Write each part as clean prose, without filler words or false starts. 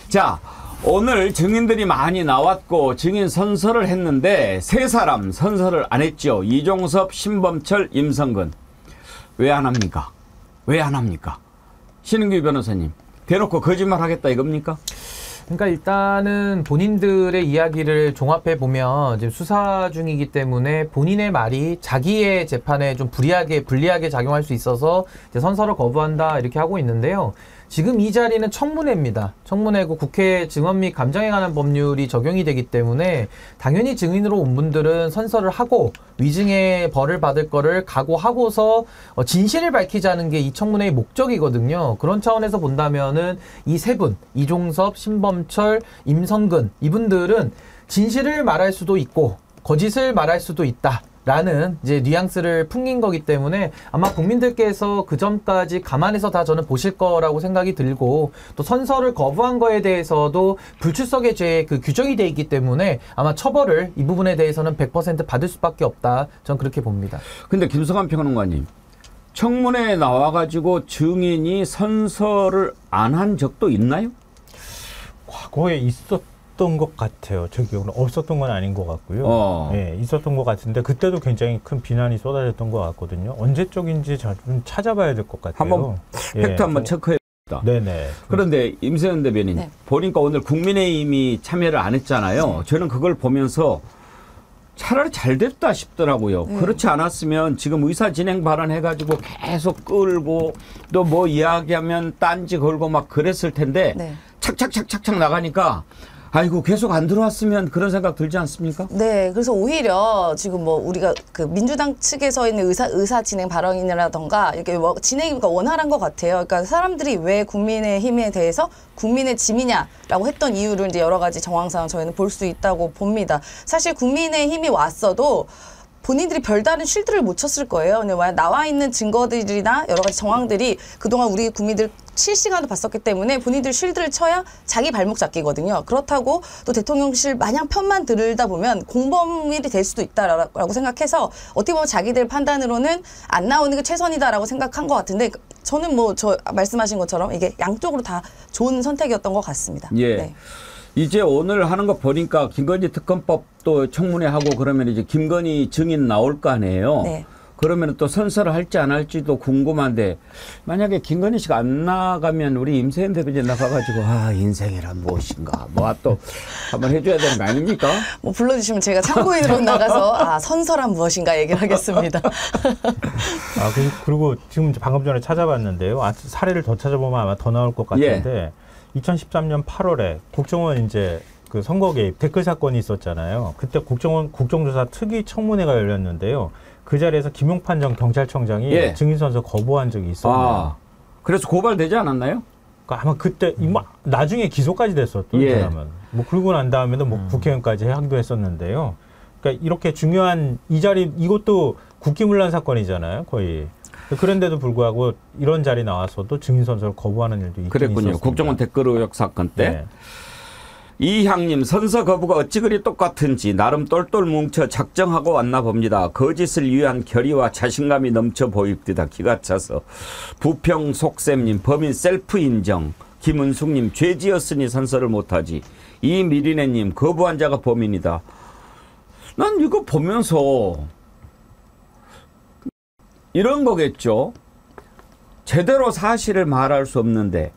자, 오늘 증인들이 많이 나왔고 증인 선서를 했는데 세 사람 선서를 안 했죠. 이종섭, 신범철, 임성근. 왜 안 합니까? 왜 안 합니까? 신은규 변호사님, 대놓고 거짓말 하겠다 이겁니까? 그러니까 일단은 본인들의 이야기를 종합해 보면 지금 수사 중이기 때문에 본인의 말이 자기의 재판에 좀 불리하게 작용할 수 있어서 이제 선서를 거부한다 이렇게 하고 있는데요. 지금 이 자리는 청문회입니다. 청문회고 국회 증언 및 감정에 관한 법률이 적용이 되기 때문에 당연히 증인으로 온 분들은 선서를 하고 위증의 벌을 받을 거를 각오하고서 진실을 밝히자는 게 이 청문회의 목적이거든요. 그런 차원에서 본다면은 이 세 분, 이종섭, 신범철, 임성근 이분들은 진실을 말할 수도 있고 거짓을 말할 수도 있다. 라는 이제 뉘앙스를 풍긴 거기 때문에 아마 국민들께서 그 점까지 감안해서 다 저는 보실 거라고 생각이 들고 또 선서를 거부한 거에 대해서도 불출석의 죄에 그 규정이 돼 있기 때문에 아마 처벌을 이 부분에 대해서는 100% 받을 수밖에 없다. 전 그렇게 봅니다. 근데 김성환 평론가님, 청문회에 나와가지고 증인이 선서를 안 한 적도 있나요? 과거에 있었던 것 같아요. 저 기억으로 없었던 건 아닌 것 같고요. 네, 있었던 것 같은데 그때도 굉장히 큰 비난이 쏟아졌던 것 같거든요. 언제 쪽인지 좀 찾아봐야 될 것 같아요. 한번 팩트 한번 체크해봅시다. 네네. 그런데 임세현 대변인, 네. 보니까 오늘 국민의힘이 참여를 안 했잖아요. 저는 그걸 보면서 차라리 잘 됐다 싶더라고요. 그렇지 않았으면 지금 의사진행 발언해가지고 계속 끌고 또 뭐 이야기하면 딴지 걸고 막 그랬을 텐데 착착착착착 나가니까 아이고 계속 안 들어왔으면 그런 생각 들지 않습니까? 네, 그래서 오히려 지금 뭐 우리가 그 민주당 측에서 있는 의사 진행 발언이라던가 이렇게 뭐 진행이 원활한 것 같아요. 그러니까 사람들이 왜 국민의힘에 대해서 국민의 짐이냐라고 했던 이유를 이제 여러 가지 정황상 저희는 볼 수 있다고 봅니다. 사실 국민의힘이 왔어도 본인들이 별다른 쉴드를 못 쳤을 거예요. 근데 나와 있는 증거들이나 여러 가지 정황들이 그동안 우리 국민들 실시간으로 봤었기 때문에 본인들 쉴드를 쳐야 자기 발목 잡기거든요. 그렇다고 또 대통령실 마냥 편만 들다 보면 공범일이 될 수도 있다라고 생각해서 어떻게 보면 자기들 판단으로는 안 나오는 게 최선이다라고 생각한 것 같은데 저는 뭐 저 말씀하신 것처럼 이게 양쪽으로 다 좋은 선택이었던 것 같습니다. 예. 네. 이제 오늘 하는 거 보니까 김건희 특검법도 청문회 하고 그러면 이제 김건희 증인 나올 거 아니에요. 네. 그러면 또 선서를 할지 안 할지도 궁금한데 만약에 김건희 씨가 안 나가면 우리 임세현 대변인 나가가지고 아 인생이란 무엇인가 뭐 또 한번 해줘야 되는 거 아닙니까? 뭐 불러주시면 제가 참고인으로 나가서 아 선서란 무엇인가 얘기를 하겠습니다. 아 그리고 지금 방금 전에 찾아봤는데요. 사례를 더 찾아보면 아마 더 나올 것 같은데 2013년 8월에 국정원 이제 그 선거 개입 댓글 사건이 있었잖아요. 그때 국정원 국정조사 특위 청문회가 열렸는데요. 그 자리에서 김용판 전 경찰청장이 증인 선서 거부한 적이 있었네요. 아, 그래서 고발되지 않았나요? 그러니까 아마 그때 나중에 기소까지 됐었던 사람은 뭐 그러고 난 다음에도 뭐 국회의원까지 항도했었는데요. 그러니까 이렇게 중요한 이 자리 이것도 국기문란 사건이잖아요, 거의. 그런데도 불구하고 이런 자리 나와서도 증인 선서를 거부하는 일도 있긴 그랬군요. 있었습니다. 국정원 댓글 의혹 사건 때. 이향님, 선서 거부가 어찌 그리 똑같은지 나름 똘똘 뭉쳐 작정하고 왔나 봅니다. 거짓을 위한 결의와 자신감이 넘쳐 보입니다. 기가 차서. 부평 속셈님, 범인 셀프 인정. 김은숙님, 죄지었으니 선서를 못하지. 이미리네님, 거부한 자가 범인이다. 난 이거 보면서 이런 거겠죠. 제대로 사실을 말할 수 없는데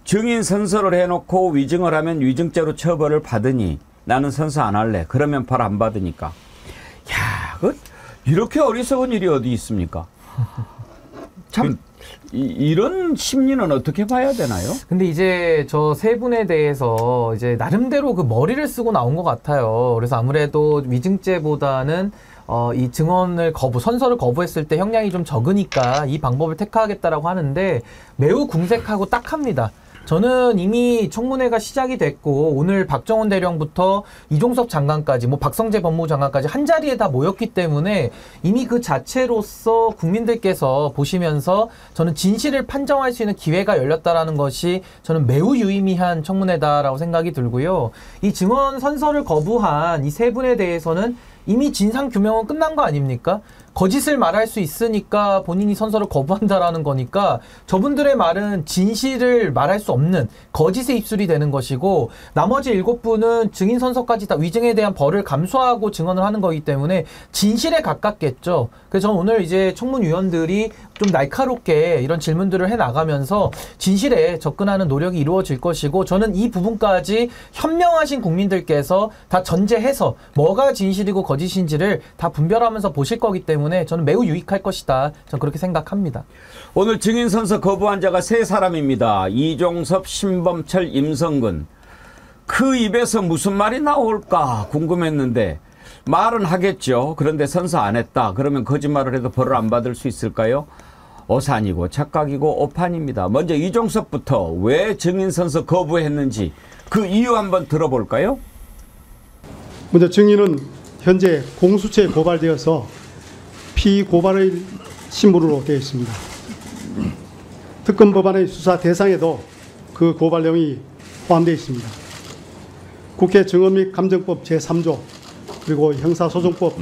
증인 선서를 해놓고 위증을 하면 위증죄로 처벌을 받으니 나는 선서 안 할래. 그러면 벌 안 받으니까. 야, 이렇게 어리석은 일이 어디 있습니까? 참 이런 심리는 어떻게 봐야 되나요? 근데 이제 저 세 분에 대해서 이제 나름대로 그 머리를 쓰고 나온 것 같아요. 그래서 아무래도 위증죄보다는 이 증언을 선서를 거부했을 때 형량이 좀 적으니까 이 방법을 택하겠다라고 하는데 매우 궁색하고 딱합니다. 저는 이미 청문회가 시작이 됐고 오늘 박정원 대령부터 이종섭 장관까지 뭐 박성재 법무부 장관까지 한 자리에 다 모였기 때문에 이미 그 자체로서 국민들께서 보시면서 저는 진실을 판정할 수 있는 기회가 열렸다라는 것이 저는 매우 유의미한 청문회다라고 생각이 들고요. 이 증언 선서를 거부한 이 세 분에 대해서는 이미 진상규명은 끝난 거 아닙니까? 거짓을 말할 수 있으니까 본인이 선서를 거부한다라는 거니까 저분들의 말은 진실을 말할 수 없는 거짓의 입술이 되는 것이고 나머지 7분은 증인 선서까지 다 위증에 대한 벌을 감수하고 증언을 하는 거기 때문에 진실에 가깝겠죠. 그래서 저는 오늘 이제 청문위원들이 좀 날카롭게 이런 질문들을 해나가면서 진실에 접근하는 노력이 이루어질 것이고 저는 이 부분까지 현명하신 국민들께서 다 전제해서 뭐가 진실이고 거짓인지를 다 분별하면서 보실 거기 때문에 저는 매우 유익할 것이다. 저는 그렇게 생각합니다. 오늘 증인 선서 거부한 자가 3사람입니다. 이종섭, 신범철, 임성근. 그 입에서 무슨 말이 나올까 궁금했는데 말은 하겠죠. 그런데 선서 안 했다. 그러면 거짓말을 해도 벌을 안 받을 수 있을까요? 오산이고 착각이고 오판입니다. 먼저 이종섭부터 왜 증인 선서 거부했는지 그 이유 한번 들어볼까요? 먼저 증인은 현재 공수처에 고발되어서 피고발의 신분으로 되어 있습니다. 특검 법안의 수사 대상에도 그 고발 내용이 포함되어 있습니다. 국회 증언 및 감정법 제3조 그리고 형사소송법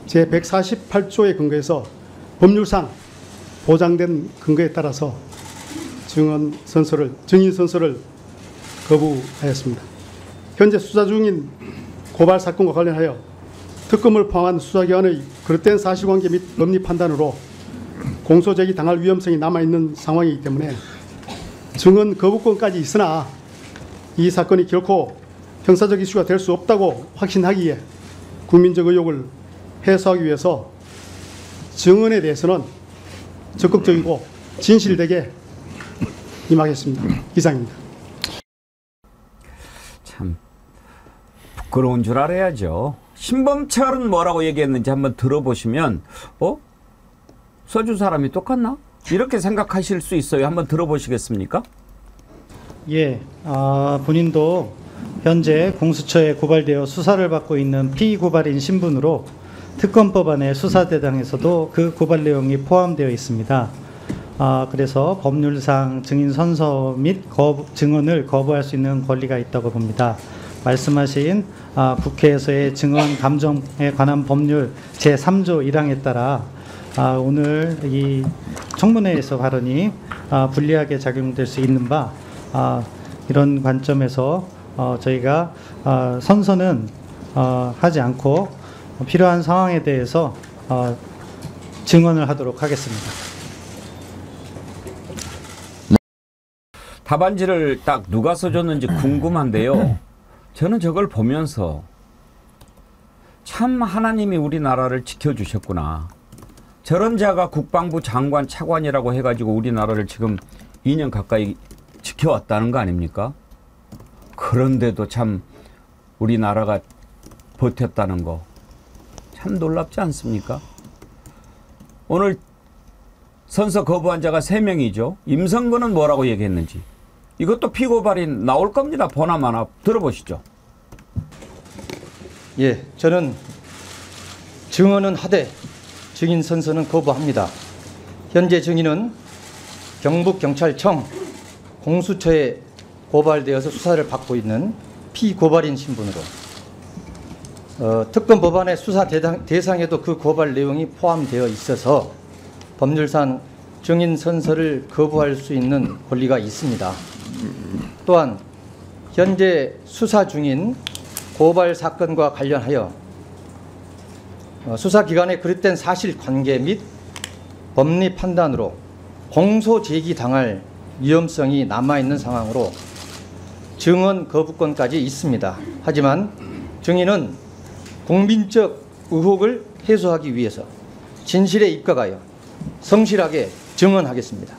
제148조에 근거해서 법률상 보장된 근거에 따라서 증인 선서를 거부하였습니다. 현재 수사 중인 고발 사건과 관련하여 특검을 포함한 수사기관의 그릇된 사실관계 및 법리 판단으로 공소제기 당할 위험성이 남아있는 상황이기 때문에 증언 거부권까지 있으나 이 사건이 결코 형사적 이슈가 될 수 없다고 확신하기에 국민적 의혹을 해소하기 위해서 증언에 대해서는 적극적이고 진실되게 임하겠습니다. 이상입니다. 참 부끄러운 줄 알아야죠. 신범철은 뭐라고 얘기했는지 한번 들어보시면 써준 사람이 똑같나? 이렇게 생각하실 수 있어요. 한번 들어보시겠습니까? 예, 본인도 현재 공수처에 고발되어 수사를 받고 있는 피고발인 신분으로 특검법안의 수사대상에서도 그 고발 내용이 포함되어 있습니다. 그래서 법률상 증인 선서 및 증언을 거부할 수 있는 권리가 있다고 봅니다. 말씀하신 국회에서의 증언 감정에 관한 법률 제3조 1항에 따라 오늘 이 청문회에서 발언이 불리하게 작용될 수 있는 바 이런 관점에서 저희가 선서는 하지 않고 필요한 상황에 대해서 증언을 하도록 하겠습니다. 답안지를 딱 누가 써줬는지 궁금한데요. 저는 저걸 보면서 참 하나님이 우리나라를 지켜주셨구나. 저런 자가 국방부 장관 차관이라고 해가지고 우리나라를 지금 2년 가까이 지켜왔다는 거 아닙니까? 그런데도 참 우리나라가 버텼다는 거 참 놀랍지 않습니까? 오늘 선서 거부한 자가 3명이죠. 임성근은 뭐라고 얘기했는지 이것도 피고발인 나올 겁니다. 보나마나 들어보시죠. 예, 저는 증언은 하되 증인 선서는 거부합니다. 현재 증인은 경북경찰청 공수처에 고발되어서 수사를 받고 있는 피고발인 신분으로 특검 법안의 수사 대상에도 그 고발 내용이 포함되어 있어서 법률상 증인 선서를 거부할 수 있는 권리가 있습니다. 또한 현재 수사 중인 고발 사건과 관련하여 수사기관의 그릇된 사실관계 및 법리 판단으로 공소 제기당할 위험성이 남아있는 상황으로 증언 거부권까지 있습니다. 하지만 증인은 국민적 의혹을 해소하기 위해서 진실에 입각하여 성실하게 증언하겠습니다.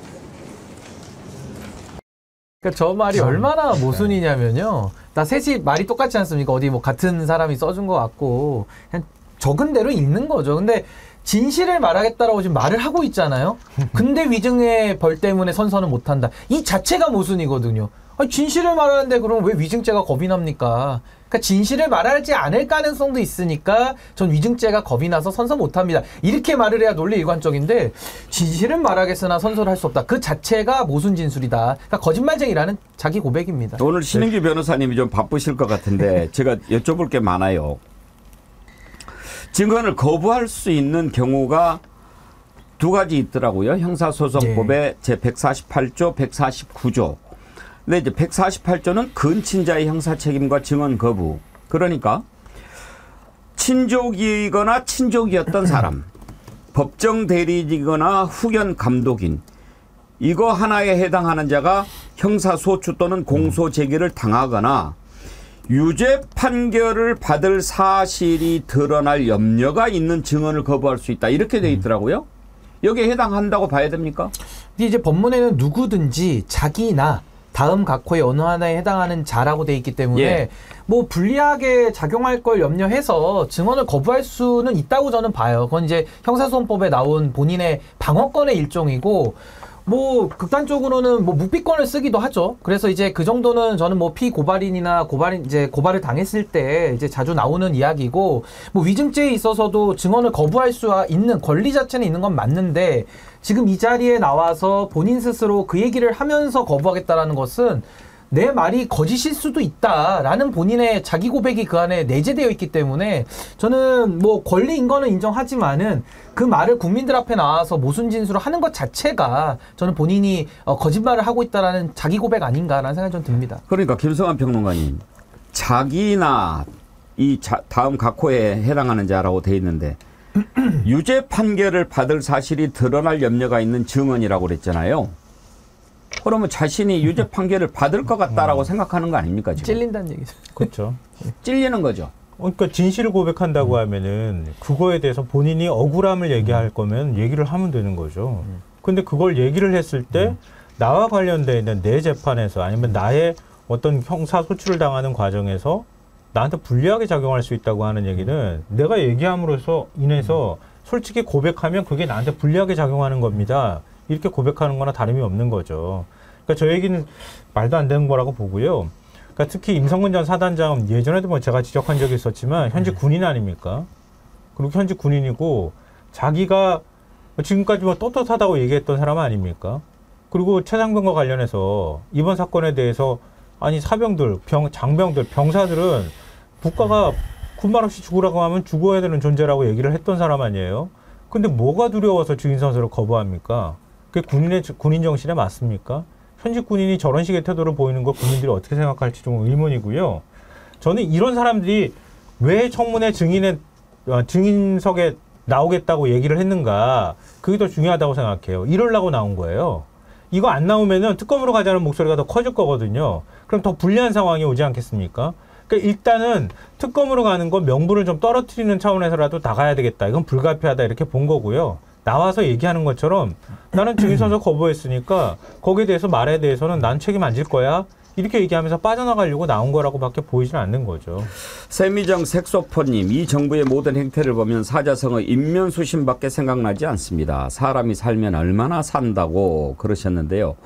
그러니까 저 말이 얼마나 모순이냐면요. 나 셋이 말이 똑같지 않습니까? 어디 뭐 같은 사람이 써준 것 같고 그냥 적은 대로 읽는 거죠. 근데 진실을 말하겠다라고 지금 말을 하고 있잖아요. 근데 위증의 벌 때문에 선서는 못한다. 이 자체가 모순이거든요. 아니, 진실을 말하는데 그럼 왜 위증죄가 겁이 납니까? 그러니까 진실을 말하지 않을 가능성도 있으니까 전 위증죄가 겁이 나서 선서 못합니다. 이렇게 말을 해야 논리 일관적인데 진실은 말하겠으나 선서를 할 수 없다. 그 자체가 모순 진술이다. 그러니까 거짓말쟁이라는 자기 고백입니다. 오늘 신인규 변호사님이 좀 바쁘실 것 같은데 제가 여쭤볼 게 많아요. 증언을 거부할 수 있는 경우가 두 가지 있더라고요. 형사소송법의 제 148조, 149조. 근데 이제 148조는 근친자의 형사책임과 증언 거부. 그러니까 친족이거나 친족이었던 사람, 법정 대리이거나 후견 감독인, 이거 하나에 해당하는 자가 형사소추 또는 공소제기를 당하거나 유죄 판결을 받을 사실이 드러날 염려가 있는 증언을 거부할 수 있다. 이렇게 돼 있더라고요. 여기에 해당한다고 봐야 됩니까? 근데 이제 법문에는 누구든지 자기나 다음 각호의 어느 하나에 해당하는 자라고 돼 있기 때문에 예. 뭐 불리하게 작용할 걸 염려해서 증언을 거부할 수는 있다고 저는 봐요. 그건 이제 형사소송법에 나온 본인의 방어권의 일종이고 뭐 극단적으로는 뭐 묵비권을 쓰기도 하죠. 그래서 이제 그 정도는 저는 뭐 피고발인이나 고발을 당했을 때 이제 자주 나오는 이야기고 뭐 위증죄에 있어서도 증언을 거부할 수 있는 권리 자체는 있는 건 맞는데 지금 이 자리에 나와서 본인 스스로 그 얘기를 하면서 거부하겠다라는 것은 내 말이 거짓일 수도 있다라는 본인의 자기 고백이 그 안에 내재되어 있기 때문에 저는 뭐 권리인 거는 인정하지만은 그 말을 국민들 앞에 나와서 모순 진술을 하는 것 자체가 저는 본인이 거짓말을 하고 있다라는 자기 고백 아닌가라는 생각이 좀 듭니다. 그러니까 김성환 평론가님, 자기나 이 다음 각호에 해당하는 자라고 돼 있는데 유죄 판결을 받을 사실이 드러날 염려가 있는 증언이라고 그랬잖아요. 그러면 자신이 유죄 판결을 받을 것 같다라고 생각하는 거 아닙니까? 지금? 찔린다는 얘기죠. 그렇죠. 찔리는 거죠. 그러니까 진실을 고백한다고 하면은 그거에 대해서 본인이 억울함을 얘기할 거면 얘기를 하면 되는 거죠. 근데 그걸 얘기를 했을 때 나와 관련되어 있는 내 재판에서 아니면 나의 어떤 형사 소추를 당하는 과정에서 나한테 불리하게 작용할 수 있다고 하는 얘기는 내가 얘기함으로써 인해서 솔직히 고백하면 그게 나한테 불리하게 작용하는 겁니다. 이렇게 고백하는 거나 다름이 없는 거죠. 그러니까 저 얘기는 말도 안 되는 거라고 보고요. 그러니까 특히 임성근 전 사단장은 예전에도 뭐 제가 지적한 적이 있었지만 현직 군인 아닙니까? 그리고 현직 군인이고 자기가 지금까지 뭐 떳떳하다고 얘기했던 사람 아닙니까? 그리고 최상병과 관련해서 이번 사건에 대해서 아니 사병들, 장병들, 병사들은 국가가 군말 없이 죽으라고 하면 죽어야 되는 존재라고 얘기를 했던 사람 아니에요? 근데 뭐가 두려워서 증인 선서를 거부합니까? 그게 군인 정신에 맞습니까? 현직 군인이 저런 식의 태도를 보이는 걸 국민들이 어떻게 생각할지 좀 의문이고요. 저는 이런 사람들이 왜 청문회 증인석에 나오겠다고 얘기를 했는가, 그게 더 중요하다고 생각해요. 이러려고 나온 거예요. 이거 안 나오면은 특검으로 가자는 목소리가 더 커질 거거든요. 그럼 더 불리한 상황이 오지 않겠습니까? 그러니까 일단은 특검으로 가는 건 명분을 좀 떨어뜨리는 차원에서라도 나가야 되겠다. 이건 불가피하다 이렇게 본 거고요. 나와서 얘기하는 것처럼 나는 증인선서 거부했으니까 거기에 대해서 말에 대해서는 난 책임 안 질 거야. 이렇게 얘기하면서 빠져나가려고 나온 거라고 밖에 보이지는 않는 거죠. 세미정 색소폰님, 이 정부의 모든 행태를 보면 사자성어 인면수심밖에 생각나지 않습니다. 사람이 살면 얼마나 산다고 그러셨는데요.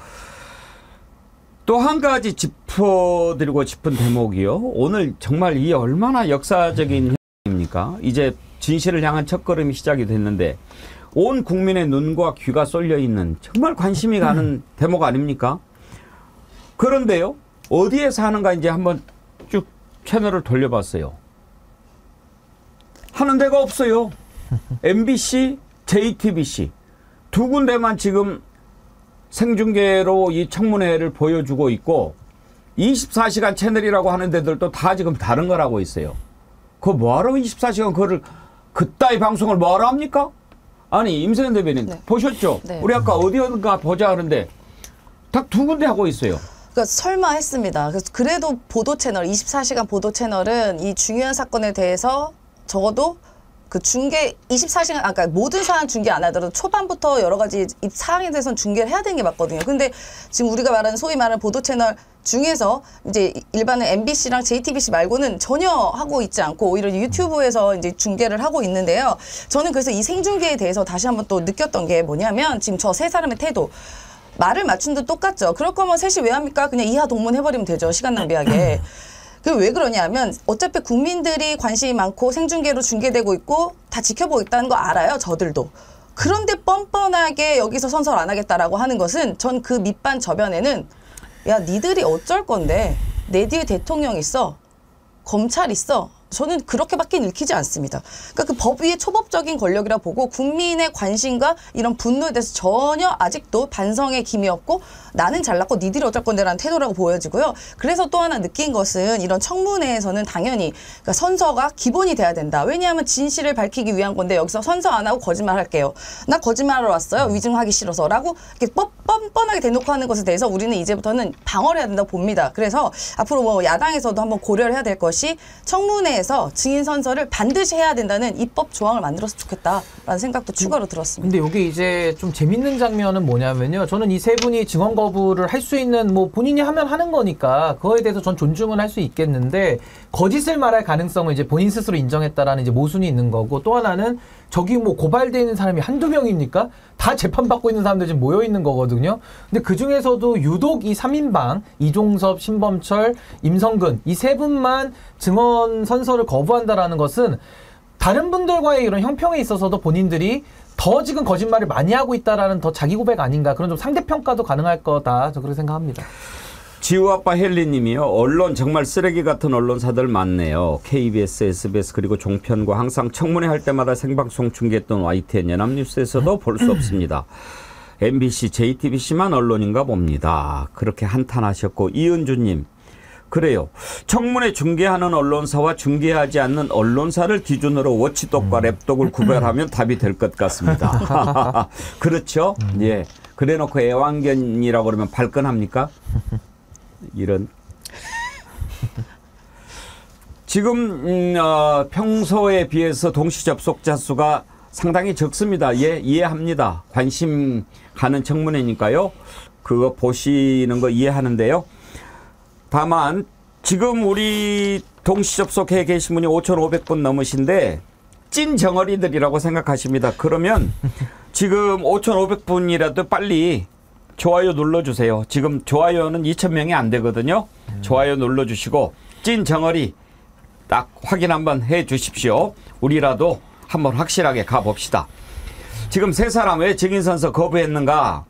또 한 가지 짚어드리고 싶은 대목이요. 오늘 정말 이 얼마나 역사적인 현상입니까? 이제 진실을 향한 첫걸음이 시작이 됐는데 온 국민의 눈과 귀가 쏠려 있는 정말 관심이 가는 대목 아닙니까? 그런데요, 어디에서 하는가 이제 한번 쭉 채널을 돌려봤어요. 하는 데가 없어요. MBC, JTBC 두 군데만 지금 생중계로 이 청문회를 보여주고 있고 24시간 채널이라고 하는 데들도 다 지금 다른 걸 하고 있어요. 그거 뭐하러 24시간 그거를 그따위 방송을 뭐하러 합니까? 아니 임세현 대변인 네. 보셨죠? 네. 우리 아까 어디가 보자 하는데 딱 두 군데 하고 있어요. 그러니까 설마 했습니다. 그래도 보도 채널, 24시간 보도 채널은 이 중요한 사건에 대해서 적어도 그 중계 24시간 아까 모든 사안 중계 안 하더라도 초반부터 여러 가지 이 사항에 대해서는 중계를 해야 되는 게 맞거든요. 근데 지금 우리가 말하는 소위 말하는 보도 채널 중에서 이제 일반은 MBC랑 JTBC 말고는 전혀 하고 있지 않고 오히려 유튜브에서 이제 중계를 하고 있는데요. 저는 그래서 이 생중계에 대해서 다시 한번 또 느꼈던 게 뭐냐면 지금 저 세 사람의 태도. 말을 맞춘 듯 똑같죠. 그럴 거면 셋이 왜 합니까? 그냥 이하 동문 해버리면 되죠. 시간 낭비하게. 그 왜 그러냐면 어차피 국민들이 관심이 많고 생중계로 중계되고 있고 다 지켜보고 있다는 거 알아요. 저들도. 그런데 뻔뻔하게 여기서 선서를 안 하겠다라고 하는 것은 전 그 밑반 저변에는 야 니들이 어쩔 건데 내 뒤에 대통령 있어. 검찰 있어. 저는 그렇게밖에 읽히지 않습니다. 그러니까 그 법 위의 초법적인 권력이라 보고 국민의 관심과 이런 분노에 대해서 전혀 아직도 반성의 김이 없고 나는 잘났고 니들이 어쩔 건데라는 태도라고 보여지고요. 그래서 또 하나 느낀 것은 이런 청문회에서는 당연히 그러니까 선서가 기본이 돼야 된다. 왜냐하면 진실을 밝히기 위한 건데 여기서 선서 안 하고 거짓말 할게요. 나 거짓말하러 왔어요. 위증하기 싫어서 라고 이렇게 뻔뻔하게 대놓고 하는 것에 대해서 우리는 이제부터는 방어를 해야 된다고 봅니다. 그래서 앞으로 뭐 야당에서도 한번 고려를 해야 될 것이 청문회에서 증인 선서를 반드시 해야 된다는 입법 조항을 만들었으면 좋겠다라는 생각도 추가로 들었습니다. 근데 여기 이제 좀 재밌는 장면은 뭐냐면요. 저는 이 세 분이 증언 거부를 할 수 있는 뭐 본인이 하면 하는 거니까 그거에 대해서 전 존중은 할 수 있겠는데 거짓을 말할 가능성을 이제 본인 스스로 인정했다라는 이제 모순이 있는 거고 또 하나는 저기 뭐 고발돼 있는 사람이 한두 명입니까? 다 재판받고 있는 사람들 지금 모여 있는 거거든요. 근데 그 중에서도 유독 이 3인방 이종섭, 신범철, 임성근 이 세 분만 증언 선서를 거부한다라는 것은 다른 분들과의 이런 형평에 있어서도 본인들이 더 지금 거짓말을 많이 하고 있다라는 더 자기 고백 아닌가 그런 좀 상대평가도 가능할 거다. 저 그렇게 생각합니다. 지우아빠 헬리님이요. 언론 정말 쓰레기 같은 언론사들 많네요. KBS, SBS 그리고 종편과 항상 청문회 할 때마다 생방송 중계했던 YTN 연합뉴스에서도 볼 수 없습니다. MBC, JTBC만 언론인가 봅니다. 그렇게 한탄하셨고 이은주님. 그래요. 청문회 중계하는 언론사와 중계하지 않는 언론사를 기준으로 워치독과 랩독을 구별하면 답이 될 것 같습니다. 그렇죠? 예. 그래놓고 애완견이라고 그러면 발끈합니까? 이런. 지금 평소에 비해서 동시 접속자 수가 상당히 적습니다. 예, 이해합니다. 관심 가는 청문회니까요. 그거 보시는 거 이해하는데요. 다만 지금 우리 동시 접속해 계신 분이 5,500분 넘으신데 찐 정어리들이라고 생각하십니다. 그러면 지금 5,500분이라도 빨리 좋아요 눌러주세요. 지금 좋아요는 2,000명이 안 되거든요. 좋아요 눌러주시고 찐 정어리 딱 확인 한번 해 주십시오. 우리라도 한번 확실하게 가봅시다. 지금 세 사람 왜 증인선서 거부했는가?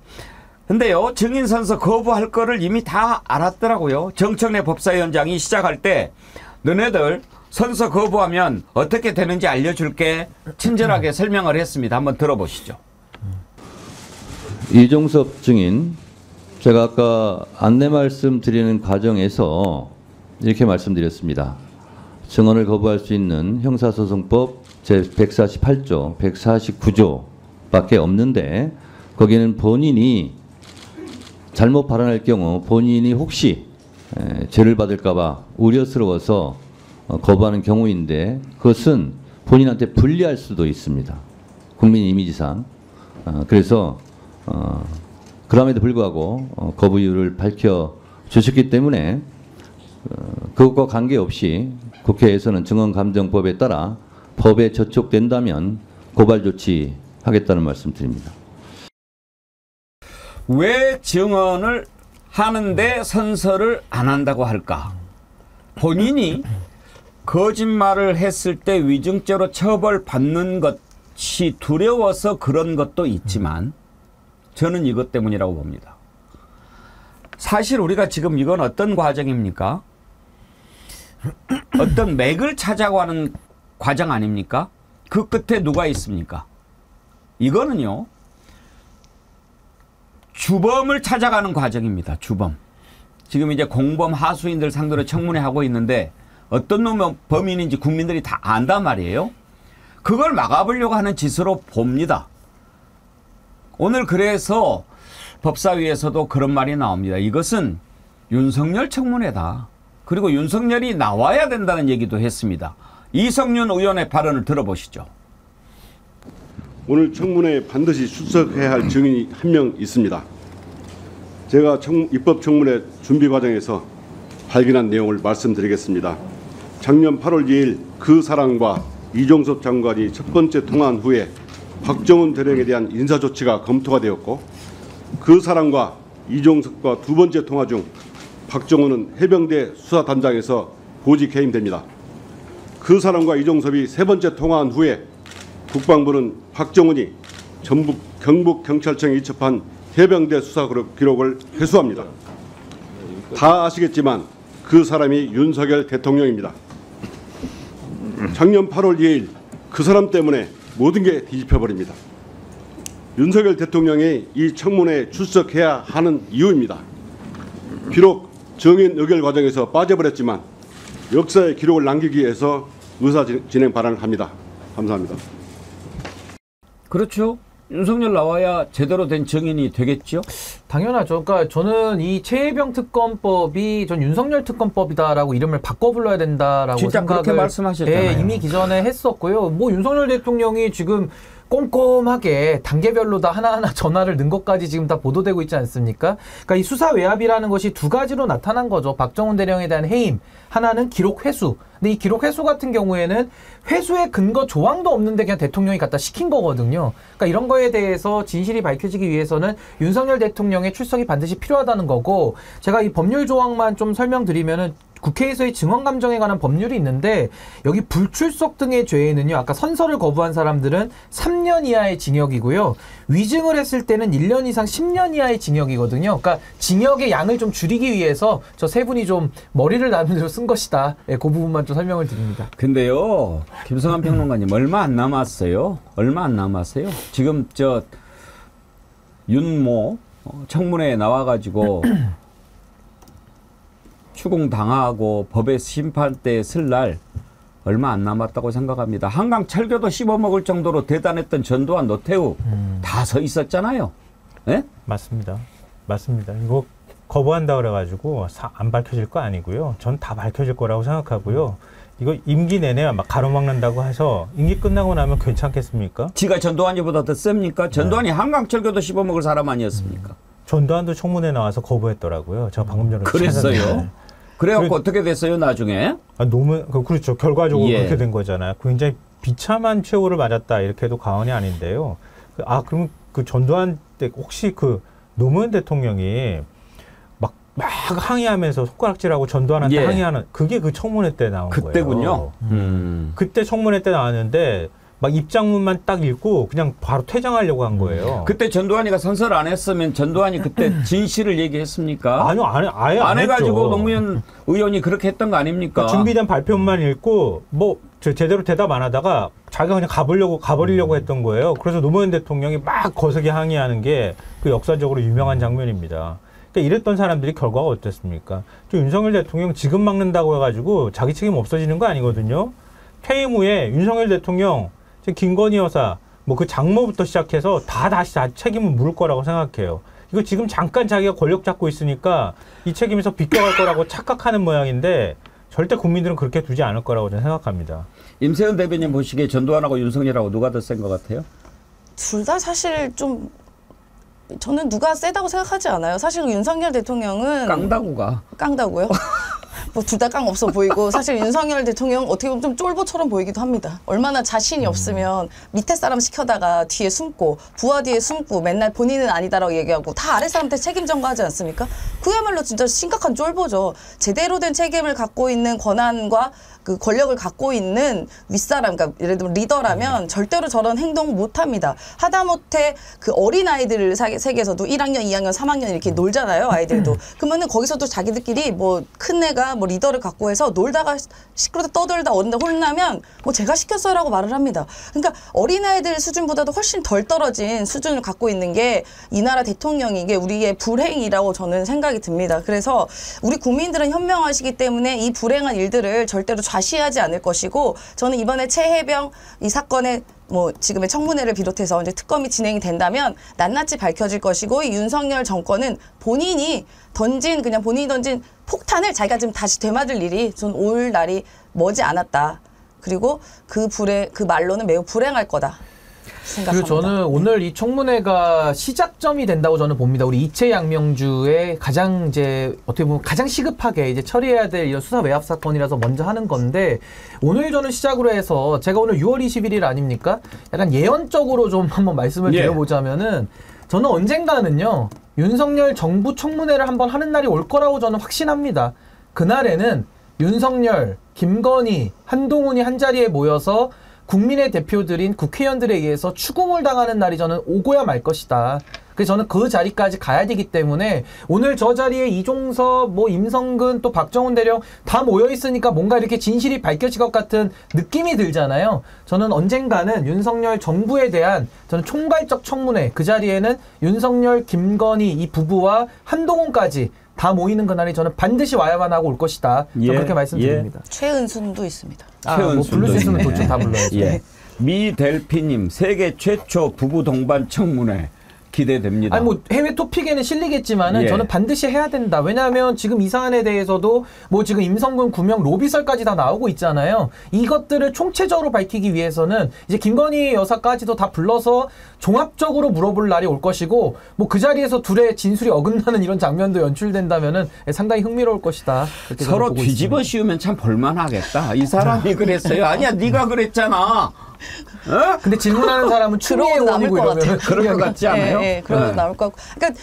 근데요, 증인선서 거부할 거를 이미 다 알았더라고요. 정청래 법사위원장이 시작할 때 너네들 선서 거부하면 어떻게 되는지 알려줄게 친절하게 설명을 했습니다. 한번 들어보시죠. 이종섭 증인, 제가 아까 안내 말씀드리는 과정에서 이렇게 말씀드렸습니다. 증언을 거부할 수 있는 형사소송법 제148조, 149조밖에 없는데 거기는 본인이 잘못 발언할 경우 본인이 혹시 죄를 받을까 봐 우려스러워서 거부하는 경우인데 그것은 본인한테 불리할 수도 있습니다. 국민 이미지상. 그래서 그럼에도 불구하고 거부 이유를 밝혀주셨기 때문에 그것과 관계없이 국회에서는 증언감정법에 따라 법에 저촉된다면 고발 조치하겠다는 말씀 드립니다. 왜 증언을 하는데 선서를 안 한다고 할까? 본인이 거짓말을 했을 때 위증죄로 처벌받는 것이 두려워서 그런 것도 있지만 저는 이것 때문이라고 봅니다. 사실 우리가 지금 이건 어떤 과정입니까? 어떤 맥을 찾아가는 과정 아닙니까? 그 끝에 누가 있습니까? 이거는요. 주범을 찾아가는 과정입니다. 주범. 지금 이제 공범 하수인들 상대로 청문회 하고 있는데 어떤 놈의 범인인지 국민들이 다 안단 말이에요. 그걸 막아보려고 하는 짓으로 봅니다. 오늘 그래서 법사위에서도 그런 말이 나옵니다. 이것은 윤석열 청문회다. 그리고 윤석열이 나와야 된다는 얘기도 했습니다. 이성윤 의원의 발언을 들어보시죠. 오늘 청문회에 반드시 출석해야 할 증인이 한 명 있습니다. 제가 입법 청문회 준비 과정에서 발견한 내용을 말씀드리겠습니다. 작년 8월 2일 그 사람과 이종섭 장관이 첫 번째 통화한 후에 박정훈 대령에 대한 인사조치가 검토가 되었고 그 사람과 이종섭과 두 번째 통화 중 박정훈은 해병대 수사단장에서 보직 해임됩니다. 그 사람과 이종섭이 세 번째 통화한 후에 국방부는 박정훈이 전북 경북경찰청에 이첩한 해병대 수사 기록을 회수합니다. 다 아시겠지만 그 사람이 윤석열 대통령입니다. 작년 8월 2일 그 사람 때문에 모든 게 뒤집혀버립니다. 윤석열 대통령이 이 청문회에 출석해야 하는 이유입니다. 비록 정인 의결 과정에서 빠져버렸지만 역사의 기록을 남기기 위해서 의사진행 발언을 합니다. 감사합니다. 그렇죠. 윤석열 나와야 제대로 된 증인이 되겠죠. 당연하죠. 그러니까 저는 이 최혜병 특검법이 전 윤석열 특검법이다라고 이름을 바꿔 불러야 된다라고 진짜 생각을 그렇게 말씀하셨잖아요. 이미 기존에 했었고요. 뭐 윤석열 대통령이 지금 꼼꼼하게 단계별로 다 하나하나 전화를 넣은 것까지 지금 다 보도되고 있지 않습니까? 그러니까 이 수사 외압이라는 것이 두 가지로 나타난 거죠. 박정훈 대령에 대한 해임, 하나는 기록 회수. 근데 이 기록 회수 같은 경우에는 회수의 근거 조항도 없는데 그냥 대통령이 갖다 시킨 거거든요. 그러니까 이런 거에 대해서 진실이 밝혀지기 위해서는 윤석열 대통령의 출석이 반드시 필요하다는 거고, 제가 이 법률 조항만 좀 설명드리면은 국회에서의 증언감정에 관한 법률이 있는데, 여기 불출석 등의 죄에는요, 아까 선서를 거부한 사람들은 3년 이하의 징역이고요, 위증을 했을 때는 1년 이상 10년 이하의 징역이거든요. 그러니까 징역의 양을 좀 줄이기 위해서 저 세 분이 좀 머리를 나름대로 쓴 것이다. 그 부분만 좀 설명을 드립니다. 근데요, 김성환 평론가님, 얼마 안 남았어요. 얼마 안 남았어요. 지금 저 윤모 청문회에 나와가지고 추궁당하고 법의 심판대에 쓸 날 얼마 안 남았다고 생각합니다. 한강 철교도 씹어먹을 정도로 대단했던 전두환, 노태우 다 서 있었잖아요. 네? 맞습니다. 맞습니다. 이거 거부한다 그래가지고 안 밝혀질 거 아니고요. 전 다 밝혀질 거라고 생각하고요. 이거 임기 내내 막 가로막는다고 해서 임기 끝나고 나면 괜찮겠습니까? 지가 전두환이보다 더 셉니까? 전두환이 한강철교도 씹어먹을 사람 아니었습니까? 전두환도 청문회 나와서 거부했더라고요. 제가 방금 전에 그랬어요? 찾았는데. 그래갖고 어떻게 됐어요, 나중에? 너무 그렇죠. 결과적으로 예. 그렇게 된 거잖아요. 굉장히 비참한 최후를 맞았다 이렇게 해도 과언이 아닌데요. 그럼 그 전두환 때 혹시 그 노무현 대통령이 막 항의하면서 손가락질하고 전두환한테 예. 항의하는 그게 그 청문회 때 나온 그때군요. 거예요. 그때 청문회 때 나왔는데 막 입장문만 딱 읽고 그냥 바로 퇴장하려고 한 거예요. 그때 전두환이가 선서를 안 했으면 전두환이 그때 진실을 얘기했습니까? 아니요, 아예 안 해가지고 했죠. 노무현 의원이 그렇게 했던 거 아닙니까? 준비된 발표만 읽고 제대로 대답 안 하다가 자기가 그냥 가버리려고 했던 거예요. 그래서 노무현 대통령이 막 거세게 항의하는 게 그 역사적으로 유명한 장면입니다. 그러니까 이랬던 사람들이 결과가 어땠습니까? 윤석열 대통령 지금 막는다고 해가지고 자기 책임 없어지는 거 아니거든요. 퇴임 후에 윤석열 대통령, 김건희 여사, 그 장모부터 시작해서 다시 책임을 물을 거라고 생각해요. 이거 지금 잠깐 자기가 권력 잡고 있으니까 이 책임에서 비껴갈 거라고 착각하는 모양인데 절대 국민들은 그렇게 두지 않을 거라고 저는 생각합니다. 임세은 대변인 보시기에 전두환하고 윤석열하고 누가 더 센 것 같아요? 둘 다 사실 좀 저는 누가 세다고 생각하지 않아요. 사실 윤석열 대통령은 깡다고요? 뭐 둘 다 깡 없어 보이고 사실 윤석열 대통령 어떻게 보면 좀 쫄보처럼 보이기도 합니다. 얼마나 자신이 없으면 밑에 사람 시켜다가 뒤에 숨고 부하 뒤에 숨고 맨날 본인은 아니다라고 얘기하고 다 아래 사람한테 책임 전가하지 않습니까? 그야말로 진짜 심각한 쫄보죠. 제대로 된 책임을 갖고 있는 권한과 그 권력을 갖고 있는 윗사람, 그러니까 예를 들면 리더라면 절대로 저런 행동 못합니다. 하다못해 그 어린아이들 세계에서도 1학년, 2학년, 3학년 이렇게 놀잖아요, 아이들도. 그러면은 거기서도 자기들끼리 뭐 큰 애가 뭐 리더를 갖고 해서 놀다가 시끄럽다 떠들다 어른다 혼나면 뭐 제가 시켰어요라고 말을 합니다. 그러니까 어린아이들 수준보다도 훨씬 덜 떨어진 수준을 갖고 있는 게 이 나라 대통령이 이게 우리의 불행이라고 저는 생각이 듭니다. 그래서 우리 국민들은 현명하시기 때문에 이 불행한 일들을 절대로 좌시하지 않을 것이고, 저는 이번에 최혜병 이 사건의 뭐 지금의 청문회를 비롯해서 이제 특검이 진행이 된다면 낱낱이 밝혀질 것이고, 이 윤석열 정권은 본인이 던진 폭탄을 자기가 지금 다시 되맞을 일이 전 올 날이 머지 않았다. 그리고 그 말로는 매우 불행할 거다 생각합니다. 그리고 저는 오늘 이 청문회가 시작점이 된다고 저는 봅니다. 우리 이채 양명주의 가장 이제 어떻게 보면 가장 시급하게 이제 처리해야 될 이런 수사 외압 사건이라서 먼저 하는 건데, 오늘 저는 시작으로 해서 제가 오늘 6월 21일 아닙니까? 약간 예언적으로 좀 한번 말씀을 드려보자면은, 저는 언젠가는요 윤석열 정부 청문회를 한번 하는 날이 올 거라고 저는 확신합니다. 그날에는 윤석열, 김건희, 한동훈이 한자리에 모여서 국민의 대표들인 국회의원들에 의해서 추궁을 당하는 날이 저는 오고야 말 것이다. 그래서 저는 그 자리까지 가야 되기 때문에 오늘 저 자리에 이종섭, 뭐 임성근, 또 박정훈 대령 다 모여 있으니까 뭔가 이렇게 진실이 밝혀질 것 같은 느낌이 들잖아요. 저는 언젠가는 윤석열 정부에 대한 저는 총괄적 청문회, 그 자리에는 윤석열, 김건희 이 부부와 한동훈까지 다 모이는 그날이 저는 반드시 와야만 하고 올 것이다. 저는 그렇게 말씀드립니다. 최은순도 있습니다. 뭐 부를 수 있으면 도중 다 불러야죠. 예. 미델피님 세계 최초 부부 동반 청문회 기대됩니다. 아니 뭐 해외 토픽에는 실리겠지만은 예. 저는 반드시 해야 된다. 왜냐하면 지금 이 사안에 대해서도 뭐 지금 임성근 구명 로비설까지 다 나오고 있잖아요. 이것들을 총체적으로 밝히기 위해서는 이제 김건희 여사까지도 다 불러서 종합적으로 물어볼 날이 올 것이고 뭐 그 자리에서 둘의 진술이 어긋나는 이런 장면도 연출된다면은 상당히 흥미로울 것이다. 서로 뒤집어 씌우면 참 볼만하겠다. 이 사람이 그랬어요. 아니야, 네가 그랬잖아. 어? 근데 질문하는 사람은 추미애 의원이고 이러면 그럴 것 같지 않아요? 네, 그러면 나올 것 같고. 그러니까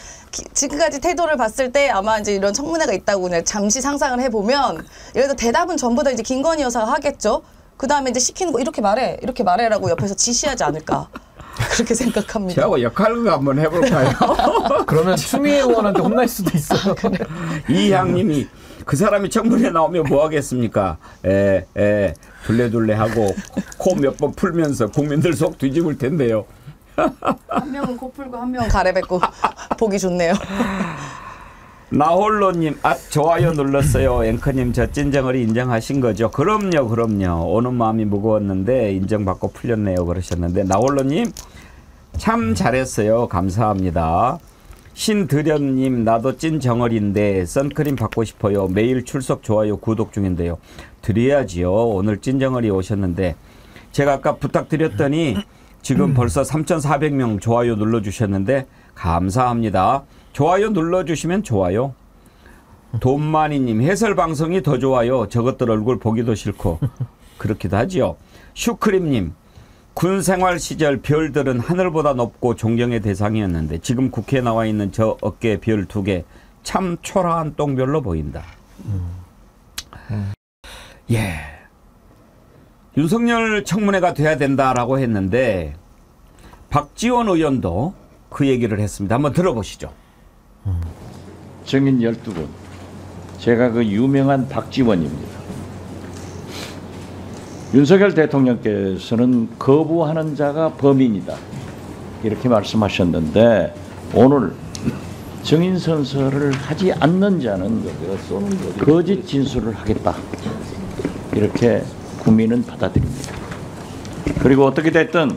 지금까지 태도를 봤을 때 아마 이제 이런 청문회가 있다고 그냥 잠시 상상을 해보면 예를 들어 대답은 전부 다 이제 김건희 여사가 하겠죠. 그 다음에 이제 시키는 거 이렇게 말해라고 옆에서 지시하지 않을까. 그렇게 생각합니다. 저하고 역할극 한번 해볼까요? 그러면 추미애 의원한테 혼날 수도 있어요. 이향님이 그 사람이 청문회 나오면 뭐 하겠습니까? 둘레둘레 하고 코 몇 번 풀면서 국민들 속 뒤집을 텐데요. 한 명은 코 풀고 한 명은 가래뱉고 보기 좋네요. 나홀로님, 좋아요 눌렀어요. 앵커님 저 찐정어리 인정하신 거죠? 그럼요. 오는 마음이 무거웠는데 인정받고 풀렸네요. 그러셨는데 나홀로님 참 잘했어요. 감사합니다. 신드련님, 나도 찐정어리인데 선크림 받고 싶어요. 매일 출석 좋아요 구독 중인데요. 드려야지요. 오늘 찐정어리 오셨는데 제가 아까 부탁드렸더니 지금 벌써 3,400명 좋아요 눌러주셨는데 감사합니다. 좋아요 눌러주시면 좋아요. 돈마니님, 해설방송이 더 좋아요. 저것들 얼굴 보기도 싫고 그렇기도 하지요. 슈크림님, 군생활 시절 별들은 하늘보다 높고 존경의 대상이었는데 지금 국회에 나와 있는 저 어깨에 별 2개 참 초라한 똥별로 보인다. 예, 윤석열 청문회가 돼야 된다라고 했는데 박지원 의원도 그 얘기를 했습니다. 한번 들어보시죠. 증인 12분, 제가 그 유명한 박지원입니다. 윤석열 대통령께서는 거부하는 자가 범인이다 이렇게 말씀하셨는데 오늘 증인 선서를 하지 않는 자는 거짓 진술을 하겠다 이렇게 국민은 받아들입니다. 그리고 어떻게 됐든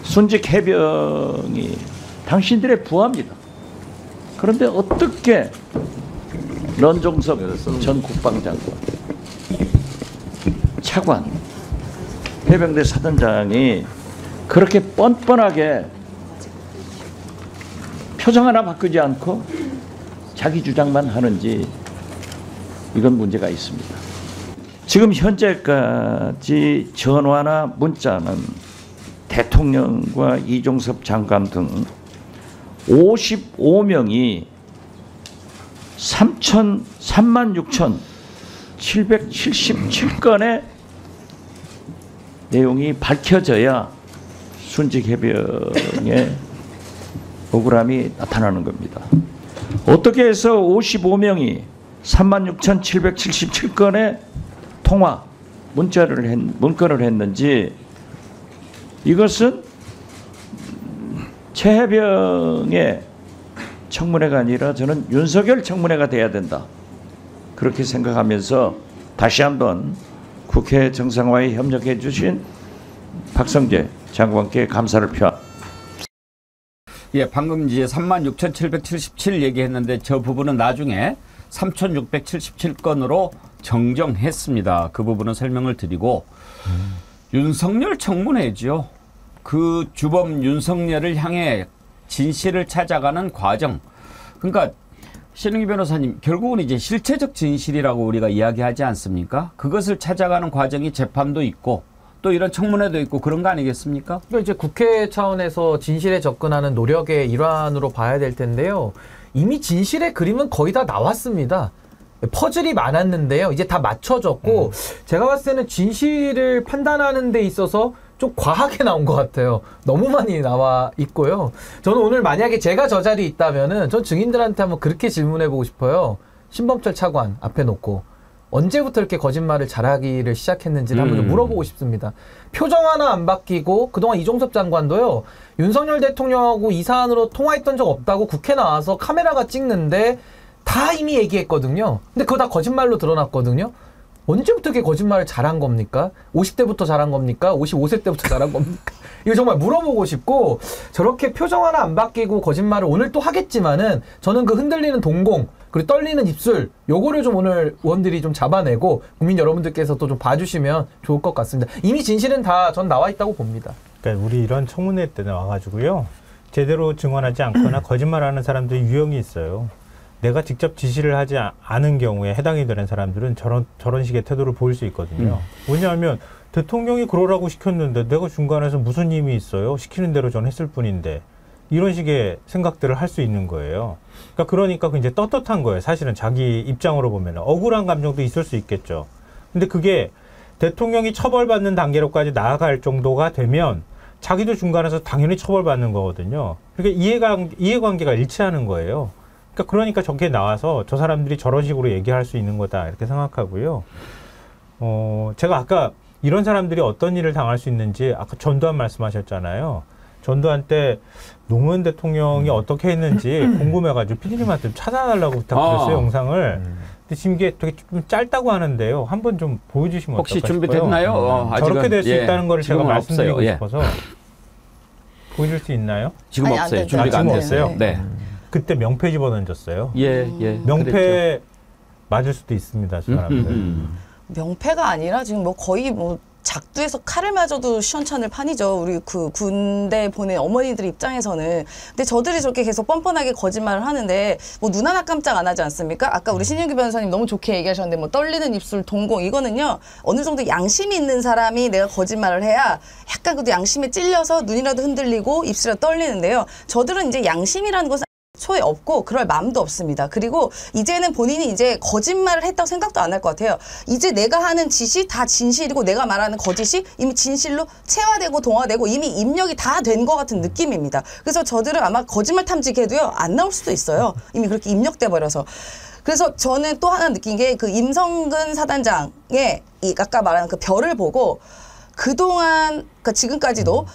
순직 해병이 당신들의 부하입니다. 그런데 어떻게 런종석 전 국방장관, 차관, 해병대 사단장이 그렇게 뻔뻔하게 표정 하나 바꾸지 않고 자기 주장만 하는지 이건 문제가 있습니다. 지금 현재까지 전화나 문자는 대통령과 이종섭 장관 등 55명이 36,777건의 내용이 밝혀져야 순직해병의 억울함이 나타나는 겁니다. 어떻게 해서 55명이 36,777건의 통화, 문건을 했는지 이것은 최해병의 청문회가 아니라 저는 윤석열 청문회가 돼야 된다. 그렇게 생각하면서 다시 한번 국회 정상화에 협력해 주신 박성재 장관께 감사를 표합니다. 예, 방금 이제 36,777 얘기했는데 저 부분은 나중에 3,677건으로 정정했습니다. 그 부분은 설명을 드리고 윤석열 청문회죠. 그 주범 윤석열을 향해 진실을 찾아가는 과정. 그러니까 신흥희 변호사님, 결국은 이제 실체적 진실이라고 우리가 이야기하지 않습니까? 그것을 찾아가는 과정이 재판도 있고 또 이런 청문회도 있고 그런 거 아니겠습니까? 그러니까 이제 국회 차원에서 진실에 접근하는 노력의 일환으로 봐야 될 텐데요. 이미 진실의 그림은 거의 다 나왔습니다. 퍼즐이 많았는데요. 이제 다 맞춰졌고 제가 봤을 때는 진실을 판단하는 데 있어서 좀 과하게 나온 것 같아요. 너무 많이 나와 있고요. 저는 오늘 만약에 제가 저 자리에 있다면은 전 증인들한테 한번 그렇게 질문해보고 싶어요. 신범철 차관 앞에 놓고 언제부터 이렇게 거짓말을 잘하기를 시작했는지를 한번 좀 물어보고 싶습니다. 표정 하나 안 바뀌고 그동안 이종섭 장관도요. 윤석열 대통령하고 이 사안으로 통화했던 적 없다고 국회 나와서 카메라가 찍는데 다 이미 얘기했거든요. 근데 그거 다 거짓말로 드러났거든요. 언제부터 이렇게 거짓말을 잘한 겁니까? 50대부터 잘한 겁니까? 55세 때부터 잘한 겁니까? 이거 정말 물어보고 싶고 저렇게 표정 하나 안 바뀌고 거짓말을 오늘 또 하겠지만은 저는 그 흔들리는 동공 그리고 떨리는 입술 요거를 좀 오늘 의원들이 좀 잡아내고 국민 여러분들께서도 좀 봐주시면 좋을 것 같습니다. 이미 진실은 다 전 나와 있다고 봅니다. 그러니까 우리 이런 청문회 때 나와가지고요. 제대로 증언하지 않거나 거짓말하는 사람들이 유형이 있어요. 내가 직접 지시를 하지 않은 경우에 해당이 되는 사람들은 저런 식의 태도를 보일 수 있거든요. 왜냐하면 대통령이 그러라고 시켰는데 내가 중간에서 무슨 힘이 있어요? 시키는 대로 전 했을 뿐인데 이런 식의 생각들을 할 수 있는 거예요. 그러니까 이제 떳떳한 거예요. 사실은 자기 입장으로 보면 억울한 감정도 있을 수 있겠죠. 근데 그게 대통령이 처벌받는 단계로까지 나아갈 정도가 되면 자기도 중간에서 당연히 처벌받는 거거든요. 그러니까 이해관계가 일치하는 거예요. 그러니까 저렇게 나와서 저 사람들이 저런 식으로 얘기할 수 있는 거다 이렇게 생각하고요. 제가 아까 이런 사람들이 어떤 일을 당할 수 있는지 아까 전두환 말씀하셨잖아요. 전두환 때 노무현 대통령이 어떻게 했는지 궁금해가지고 피디님한테 찾아달라고 부탁드렸어요. 영상을. 근데 지금 이게 되게 좀 짧다고 하는데요. 한번 좀 보여주시면 혹시 어떨까 싶어요. 준비됐나요? 저렇게 될 수 있다는 걸 제가 말씀드리고 없어요. 싶어서 보여줄 수 있나요? 지금 아니, 없어요. 안 준비가 안 지금 됐어요. 없어요? 네. 그때 명패 집어던졌어요. 예. 명패 그랬죠. 맞을 수도 있습니다. 저 사람들. 명패가 아니라 지금 뭐 거의 뭐 작두에서 칼을 맞아도 시원찮을 판이죠. 우리 그 군대 보낸 어머니들 입장에서는. 근데 저들이 저렇게 계속 뻔뻔하게 거짓말을 하는데 뭐 눈 하나 깜짝 안 하지 않습니까? 아까 우리 신윤기 변호사님 너무 좋게 얘기하셨는데 뭐 떨리는 입술, 동공 이거는요. 어느 정도 양심이 있는 사람이 내가 거짓말을 해야 약간 그래도 양심에 찔려서 눈이라도 흔들리고 입술이라도 떨리는데요. 저들은 이제 양심이라는 것은 초에 없고 그럴 마음도 없습니다. 그리고 이제는 본인이 이제 거짓말을 했다고 생각도 안 할 것 같아요. 이제 내가 하는 짓이 다 진실이고 내가 말하는 거짓이 이미 진실로 체화되고 동화되고 이미 입력이 다 된 것 같은 느낌입니다. 그래서 저들은 아마 거짓말 탐지기에도요 안 나올 수도 있어요. 이미 그렇게 입력돼 버려서. 그래서 저는 또 하나 느낀 게 그 임성근 사단장의 이 아까 말한 그 별을 보고 그동안 그러니까 지금까지도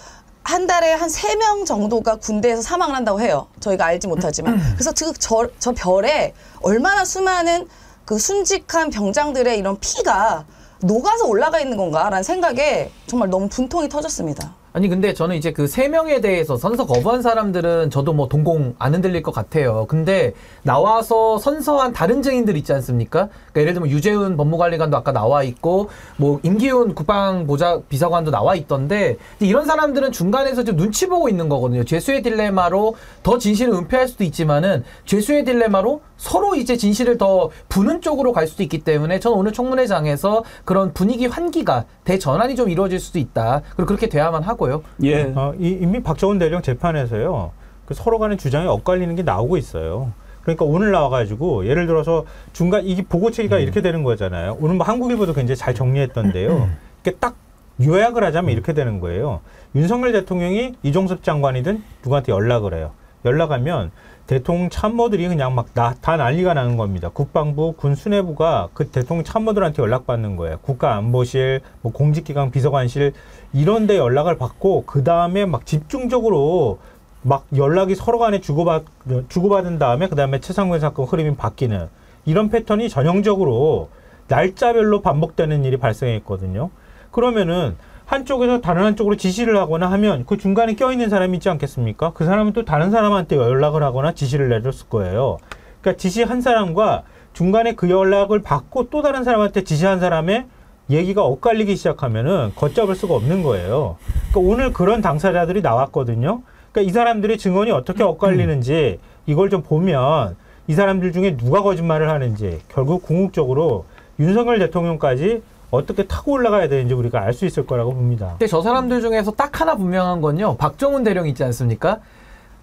한 달에 한 3명 정도가 군대에서 사망을 한다고 해요. 저희가 알지 못하지만. 그래서 저 별에 얼마나 수많은 그 순직한 병장들의 이런 피가 녹아서 올라가 있는 건가라는 생각에 정말 너무 분통이 터졌습니다. 아니 근데 저는 이제 그 3명에 대해서 선서 거부한 사람들은 저도 뭐 동공 안 흔들릴 것 같아요. 근데 나와서 선서한 다른 증인들 있지 않습니까? 그러니까 예를 들면 유재훈 법무관리관도 아까 나와 있고 뭐 임기훈 국방비서관도 나와 있던데 이런 사람들은 중간에서 좀 눈치 보고 있는 거거든요. 죄수의 딜레마로 더 진실을 은폐할 수도 있지만은 죄수의 딜레마로 서로 이제 진실을 더 부는 쪽으로 갈 수도 있기 때문에 저는 오늘 청문회장에서 그런 분위기 환기가 대전환이 좀 이루어질 수도 있다. 그리고 그렇게 돼야만 하고요. 예. 이미 박정훈 대령 재판에서요. 그 서로 간의 주장이 엇갈리는 게 나오고 있어요. 그러니까 오늘 나와가지고 예를 들어서 중간 이게 보고체계가 이렇게 되는 거잖아요. 오늘 뭐 한국일보도 굉장히 잘 정리했던데요. 이게 딱 요약을 하자면 이렇게 되는 거예요. 윤석열 대통령이 이종섭 장관이든 누구한테 연락을 해요. 연락하면 대통령 참모들이 그냥 막 다 난리가 나는 겁니다. 국방부, 군 수뇌부가 그 대통령 참모들한테 연락받는 거예요. 국가안보실, 뭐 공직기강 비서관실 이런 데 연락을 받고 그 다음에 막 집중적으로 막 연락이 서로 간에 주고받은 다음에 그 다음에 최상무 사건 흐름이 바뀌는 이런 패턴이 전형적으로 날짜별로 반복되는 일이 발생했거든요. 그러면은 한쪽에서 다른 한쪽으로 지시를 하거나 하면 그 중간에 껴있는 사람이 있지 않겠습니까? 그 사람은 또 다른 사람한테 연락을 하거나 지시를 내줬을 거예요. 그러니까 지시한 사람과 중간에 그 연락을 받고 또 다른 사람한테 지시한 사람의 얘기가 엇갈리기 시작하면은 걷잡을 수가 없는 거예요. 그러니까 오늘 그런 당사자들이 나왔거든요. 그러니까 이 사람들의 증언이 어떻게 엇갈리는지 이걸 좀 보면 이 사람들 중에 누가 거짓말을 하는지 결국 궁극적으로 윤석열 대통령까지 어떻게 타고 올라가야 되는지 우리가 알 수 있을 거라고 봅니다. 근데 저 사람들 중에서 딱 하나 분명한 건요. 박정훈 대령 있지 않습니까?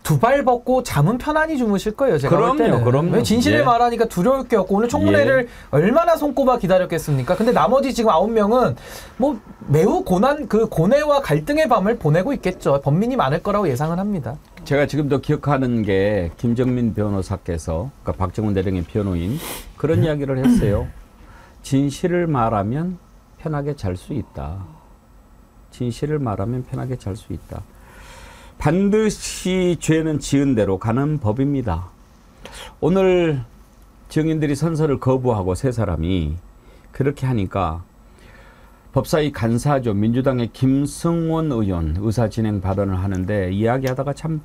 두 발 벗고 잠은 편안히 주무실 거예요. 제가 볼 때는. 그럼요. 왜 진실을 예. 말하니까 두려울 게 없고 오늘 청문회를 얼마나 손꼽아 기다렸겠습니까? 근데 나머지 지금 9명은 뭐 매우 고뇌와 갈등의 밤을 보내고 있겠죠. 범민이 많을 거라고 예상을 합니다. 제가 지금도 기억하는 게 김정민 변호사께서, 그러니까 박정훈 대령의 변호인, 그런 이야기를 했어요. 진실을 말하면 편하게 잘 수 있다. 진실을 말하면 편하게 잘 수 있다. 반드시 죄는 지은 대로 가는 법입니다. 오늘 증인들이 선서를 거부하고 세 사람이 그렇게 하니까 법사위 간사죠. 민주당의 김승원 의원 의사진행 발언을 하는데 이야기하다가 참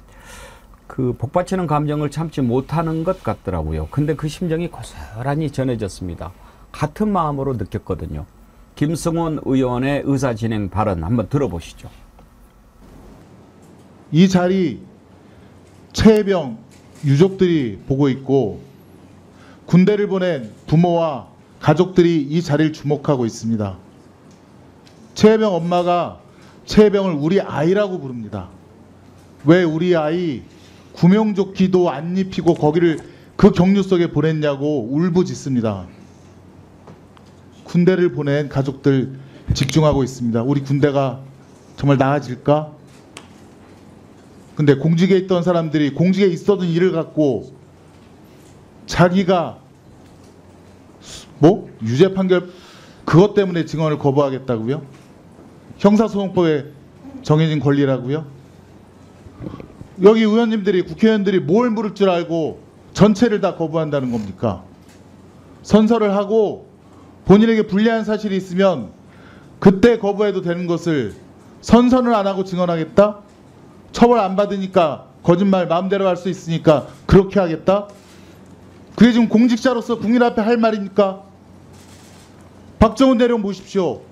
그 복받치는 감정을 참지 못하는 것 같더라고요. 근데 그 심정이 고스란히 전해졌습니다. 같은 마음으로 느꼈거든요. 김승원 의원의 의사진행 발언 한번 들어보시죠. 이 자리 최혜병 유족들이 보고 있고 군대를 보낸 부모와 가족들이 이 자리를 주목하고 있습니다. 최혜병 엄마가 최혜병을 우리 아이라고 부릅니다. 왜 우리 아이 구명조끼도 안 입히고 거기를 그 격려 속에 보냈냐고 울부짖습니다. 군대를 보낸 가족들 집중하고 있습니다. 우리 군대가 정말 나아질까? 근데 공직에 있던 사람들이 공직에 있었던 일을 갖고 자기가 뭐 유죄 판결 그것 때문에 증언을 거부하겠다고요? 형사소송법에 정해진 권리라고요? 여기 의원님들이 국회의원들이 뭘 물을 줄 알고 전체를 다 거부한다는 겁니까? 선서를 하고 본인에게 불리한 사실이 있으면 그때 거부해도 되는 것을 선서는 안 하고 증언하겠다? 처벌 안 받으니까 거짓말 마음대로 할 수 있으니까 그렇게 하겠다? 그게 지금 공직자로서 국민 앞에 할 말입니까? 박정훈 대령 보십시오.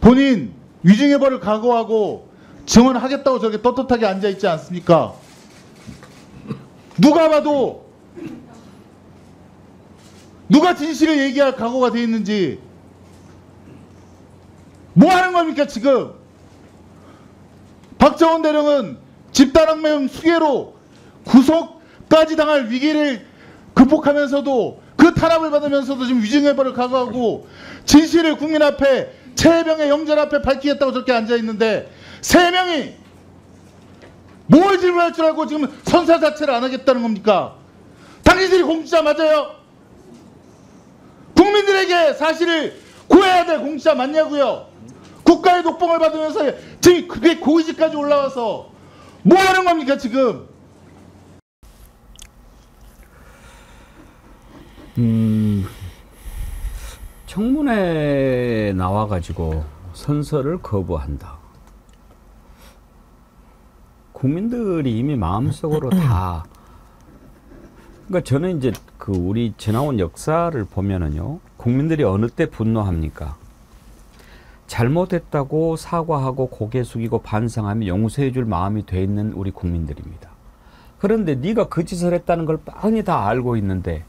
본인 위증의 벌을 각오하고 증언하겠다고 저게 떳떳하게 앉아있지 않습니까? 누가 봐도 누가 진실을 얘기할 각오가 돼 있는지 뭐 하는 겁니까 지금? 박정훈 대령은 집단항명 수괴로 구속까지 당할 위기를 극복하면서도 그 탄압을 받으면서도 지금 위증의 벌을 각오하고 진실을 국민 앞에 최혜병의 형제들 앞에 밝히겠다고 저렇게 앉아있는데 세 명이 뭘 질문할 줄 알고 지금 선서 자체를 안 하겠다는 겁니까? 당신들이 공직자 맞아요? 국민들에게 사실을 구해야 될 공직자 맞냐고요? 국가의 독봉을 받으면서 지금 그게 고위직까지 올라와서 뭐 하는 겁니까 지금? 청문회에 나와가지고 선서를 거부한다. 국민들이 이미 마음속으로 다. 그러니까 저는 이제 그 우리 지나온 역사를 보면은요, 국민들이 어느 때 분노합니까? 잘못했다고 사과하고 고개 숙이고 반성하며 용서해 줄 마음이 돼 있는 우리 국민들입니다. 그런데 네가 그 짓을 했다는 걸 뻔히 다 알고 있는데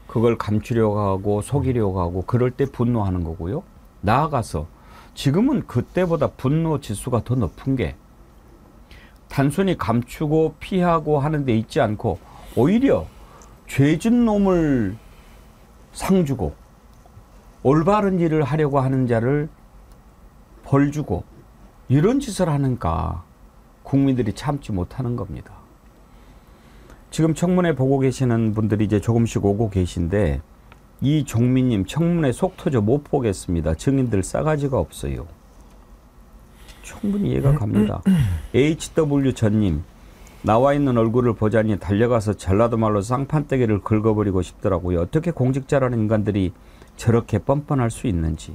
그걸 감추려고 하고 속이려고 하고 그럴 때 분노하는 거고요. 나아가서 지금은 그때보다 분노 지수가 더 높은 게 단순히 감추고 피하고 하는 데 있지 않고 오히려 죄진 놈을 상주고 올바른 일을 하려고 하는 자를 벌 주고 이런 짓을 하니까 국민들이 참지 못하는 겁니다. 지금 청문회 보고 계시는 분들이 이제 조금씩 오고 계신데 이종민님 청문회 속 터져 못 보겠습니다. 증인들 싸가지가 없어요. 충분히 이해가 갑니다. HW 전님 나와 있는 얼굴을 보자니 달려가서 전라도 말로 쌍판떼기를 긁어버리고 싶더라고요. 어떻게 공직자라는 인간들이 저렇게 뻔뻔할 수 있는지.